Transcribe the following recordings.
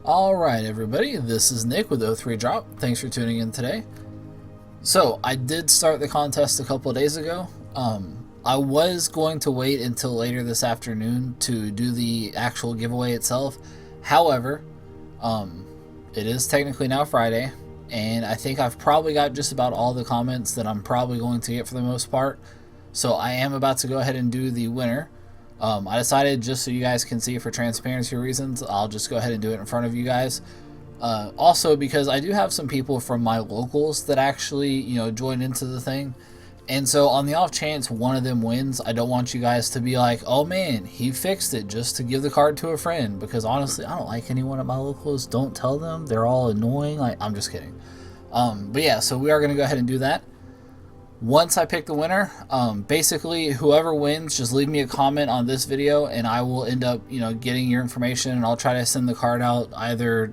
Alright everybody, this is Nick with O3 Drop. Thanks for tuning in today. So, I did start the contest a couple of days ago. I was going to wait until later this afternoon to do the actual giveaway itself. However, it is technically now Friday, and I think I've probably got just about all the comments that I'm probably going to get for the most part. So I am about to go ahead and do the winner. I decided, just so you guys can see for transparency reasons, I'll just go ahead and do it in front of you guys. Also, because I do have some people from my locals that actually, join into the thing. And so on the off chance one of them wins, I don't want you guys to be like, oh man, he fixed it just to give the card to a friend. Because honestly, I don't like anyone at my locals. Don't tell them. They're all annoying. I'm just kidding. But yeah, so we are going to go ahead and do that. Once I pick the winner, basically whoever wins, just leave me a comment on this video and I will end up, getting your information, and I'll try to send the card out either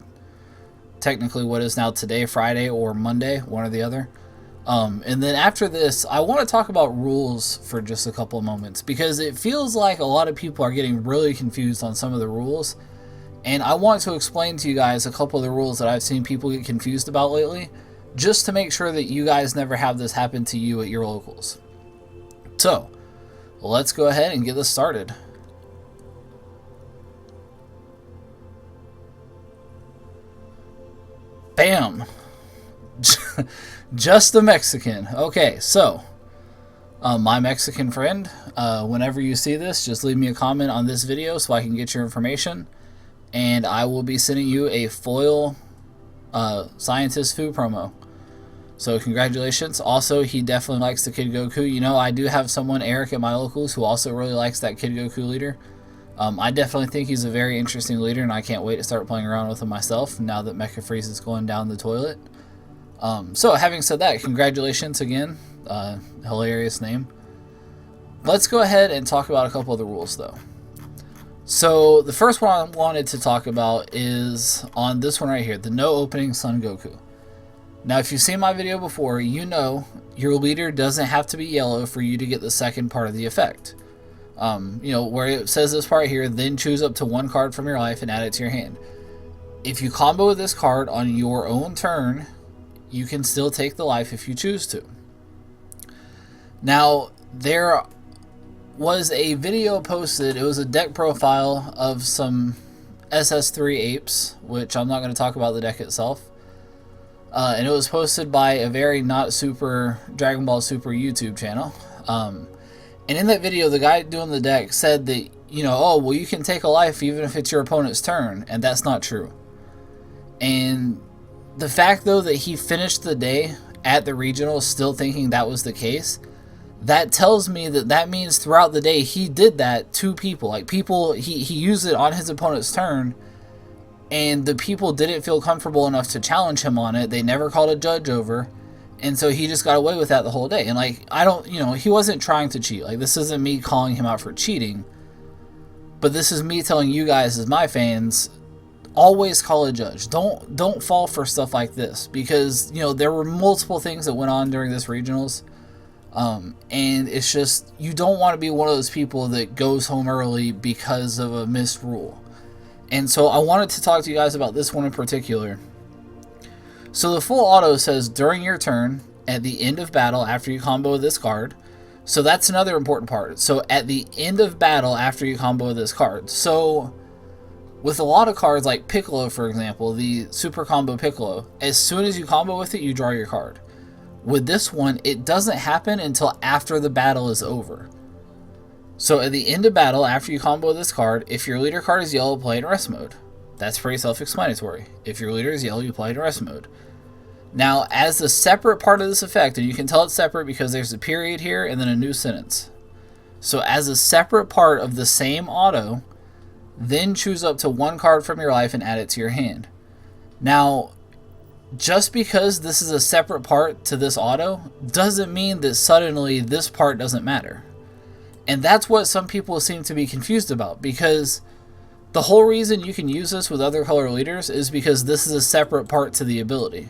technically what is now today, Friday, or Monday, one or the other. And then after this, I want to talk about rules for just a couple of moments, because it feels like a lot of people are getting really confused on some of the rules. And I want to explain to you guys a couple of the rules that I've seen people get confused about lately, just to make sure that you guys never have this happen to you at your locals. So, let's go ahead and get this started. Bam! Just a Mexican. Okay, so, my Mexican friend, whenever you see this, just leave me a comment on this video so I can get your information, and I will be sending you a foil Scientist Fu promo. So congratulations. Also, he definitely likes the Kid Goku. I do have someone, Eric, at my locals who also really likes that Kid Goku leader. I definitely think he's a very interesting leader, and I can't wait to start playing around with him myself now that Mecha Freeze is going down the toilet. So having said that, congratulations again. Hilarious name. Let's go ahead and talk about a couple of the rules though. So the first one I wanted to talk about is on this one right here, the No Opening Son Goku. Now, if you've seen my video before, you know your leader doesn't have to be yellow for you to get the second part of the effect. Where it says this part here, then choose up to one card from your life and add it to your hand. If you combo with this card on your own turn, you can still take the life if you choose to. Now, there was a video posted, it was a deck profile of some SS3 apes, which I'm not going to talk about the deck itself. And it was posted by a very not super Dragon Ball Super YouTube channel. And in that video, the guy doing the deck said that, oh, well, you can take a life even if it's your opponent's turn. And that's not true. And the fact, though, that he finished the day at the regional still thinking that was the case, that tells me that means throughout the day he did that to people. He used it on his opponent's turn, and the people didn't feel comfortable enough to challenge him on it. They never called a judge over, and so he just got away with that the whole day. And he wasn't trying to cheat. This isn't me calling him out for cheating, but this is me telling you guys as my fans, always call a judge. Don't fall for stuff like this, because there were multiple things that went on during this regionals, and it's just, you don't want to be one of those people that goes home early because of a missed rule. And so I wanted to talk to you guys about this one in particular. So the full auto says during your turn, at the end of battle after you combo this card. So that's another important part. So at the end of battle after you combo this card. So with a lot of cards like Piccolo, for example, the Super Combo Piccolo, as soon as you combo with it, you draw your card. With this one, it doesn't happen until after the battle is over. So at the end of battle, after you combo this card, if your leader card is yellow, play it in rest mode. That's pretty self-explanatory. If your leader is yellow, you play it in rest mode. Now, as a separate part of this effect, and you can tell it's separate because there's a period here and then a new sentence. So as a separate part of the same auto, then choose up to one card from your life and add it to your hand. Now, just because this is a separate part to this auto, doesn't mean that suddenly this part doesn't matter. And that's what some people seem to be confused about, because the whole reason you can use this with other color leaders is because this is a separate part to the ability.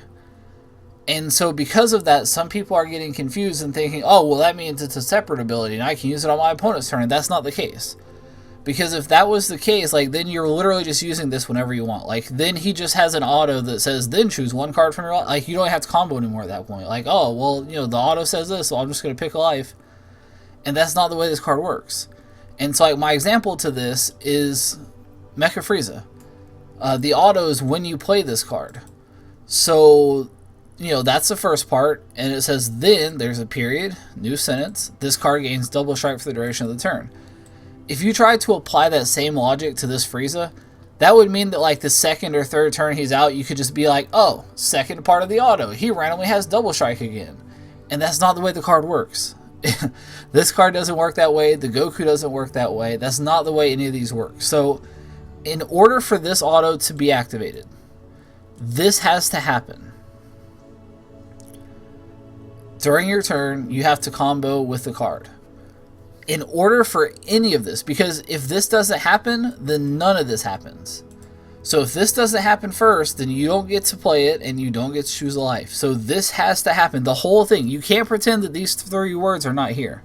And so because of that, some people are getting confused and thinking, oh, well, that means it's a separate ability and I can use it on my opponent's turn. And that's not the case. Because if that was the case, like, then you're literally just using this whenever you want. Like, then he just has an auto that says, then choose one card from your life. Like, you don't have to combo anymore at that point. Like, oh, well, you know, the auto says this, so I'm just going to pick a life. And that's not the way this card works. And so, like, my example to this is Mecha Frieza. The auto is when you play this card. So, you know, that's the first part. And it says, then, there's a period, new sentence. This card gains double strike for the duration of the turn. If you try to apply that same logic to this Frieza, that would mean that, like, the second or third turn he's out, you could just be like, oh, second part of the auto, he randomly has double strike again. And that's not the way the card works. This card doesn't work that way. The Goku doesn't work that way. That's not the way any of these work. So, in order for this auto to be activated, this has to happen. During your turn, you have to combo with the card. In order for any of this, because if this doesn't happen, then none of this happens. So if this doesn't happen first, then you don't get to play it and you don't get to choose a life. So this has to happen, the whole thing. You can't pretend that these 3 words are not here.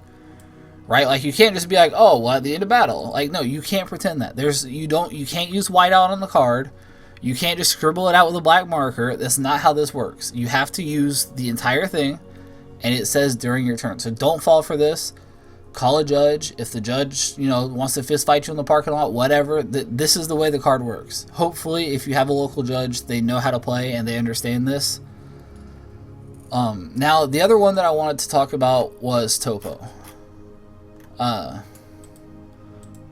Right? Like, you can't just be like, oh, well, at the end of battle. Like, no, you can't pretend that. You can't use whiteout on the card. You can't just scribble it out with a black marker. That's not how this works. You have to use the entire thing, and it says during your turn. So don't fall for this. Call a judge. If the judge, you know, wants to fist fight you in the parking lot, whatever, this is the way the card works. Hopefully, if you have a local judge, they know how to play and they understand this. Now, the other one that I wanted to talk about was Toppo.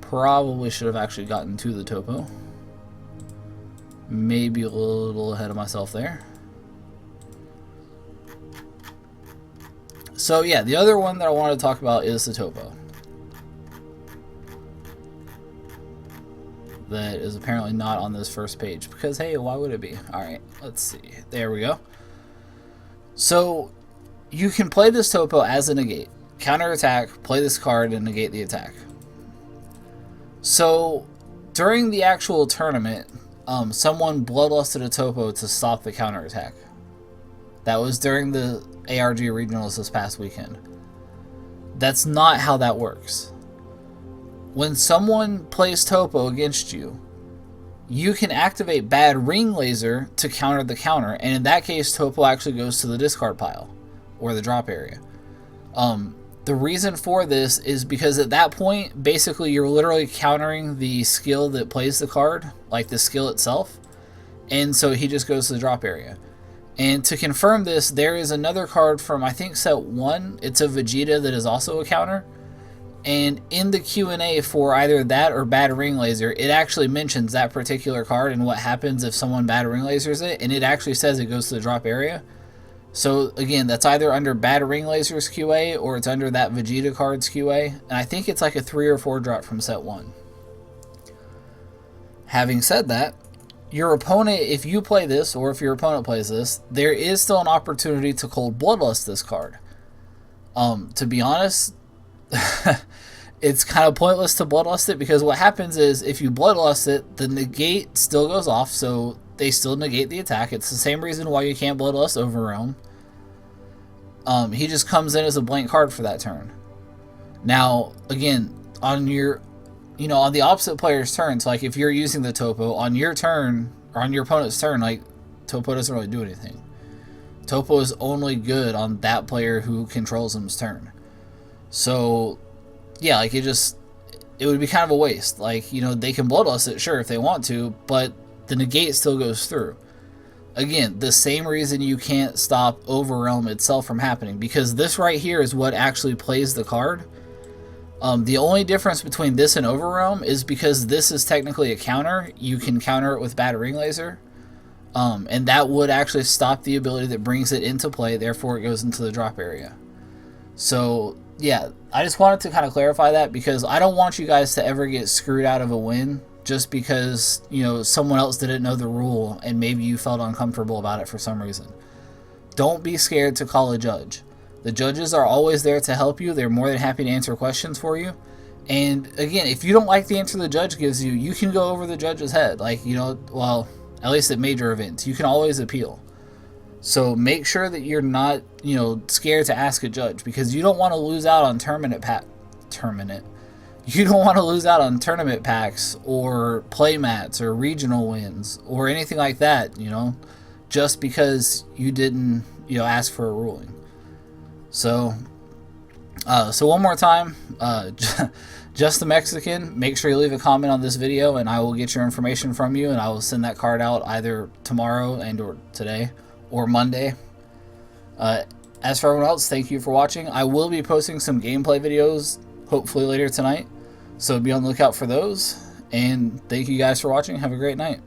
Probably should have actually gotten to the Toppo. Maybe a little ahead of myself there. So yeah, the other one that I wanted to talk about is the Toppo. That is apparently not on this first page, because hey, why would it be? Alright, let's see. There we go. So, you can play this Toppo as a negate. Counter attack, play this card, and negate the attack. So, during the actual tournament, someone bloodlusted a Toppo to stop the counter attack. That was during the ARG regionals this past weekend. That's not how that works. When someone plays Toppo against you, you can activate Bad Ring Laser to counter the counter, and in that case, Toppo actually goes to the discard pile, or the drop area. The reason for this is because at that point, basically you're literally countering the skill that plays the card, like the skill itself, and so he just goes to the drop area. And to confirm this, there is another card from, I think, set 1. It's a Vegeta that is also a counter. And in the Q&A for either that or Bad Ring Laser, it actually mentions that particular card and what happens if someone Bad Ring Lasers it. And it actually says it goes to the drop area. So, again, that's either under Bad Ring Laser's QA or it's under that Vegeta card's QA. And I think it's like a 3 or 4 drop from set 1. Having said that, your opponent, if you play this, or if your opponent plays this, there is still an opportunity to cold bloodlust this card. To be honest, it's kind of pointless to bloodlust it, because what happens is, if you bloodlust it, the negate still goes off, so they still negate the attack. It's the same reason why you can't bloodlust Overrealm. He just comes in as a blank card for that turn. Now, again, on your... You know, on the opposite player's turn, so like if you're using the Toppo, on your turn, or on your opponent's turn, like, Toppo doesn't really do anything. Toppo is only good on that player who controls him's turn. So, yeah, like, it would be kind of a waste. Like, you know, they can bloodlust it, sure, if they want to, but the negate still goes through. Again, the same reason you can't stop Overrealm itself from happening, because this right here is what actually plays the card. The only difference between this and Overrealm is because this is technically a counter, you can counter it with Bad Ring Laser. And that would actually stop the ability that brings it into play, therefore it goes into the drop area. So, yeah, I just wanted to kind of clarify that, because I don't want you guys to ever get screwed out of a win just because, you know, someone else didn't know the rule and maybe you felt uncomfortable about it for some reason. Don't be scared to call a judge. The judges are always there to help you. They're more than happy to answer questions for you. And again, if you don't like the answer the judge gives you, you can go over the judge's head. Like, you know, well, at least at major events, you can always appeal. So make sure that you're not, you know, scared to ask a judge, because you don't want to lose out on tournament You don't want to lose out on tournament packs or play mats or regional wins or anything like that, you know, just because you didn't, you know, ask for a ruling. So, so one more time, just the Mexican, make sure you leave a comment on this video and I will get your information from you and I will send that card out either tomorrow and or today or Monday. As for everyone else, thank you for watching. I will be posting some gameplay videos hopefully later tonight, so be on the lookout for those. And thank you guys for watching. Have a great night.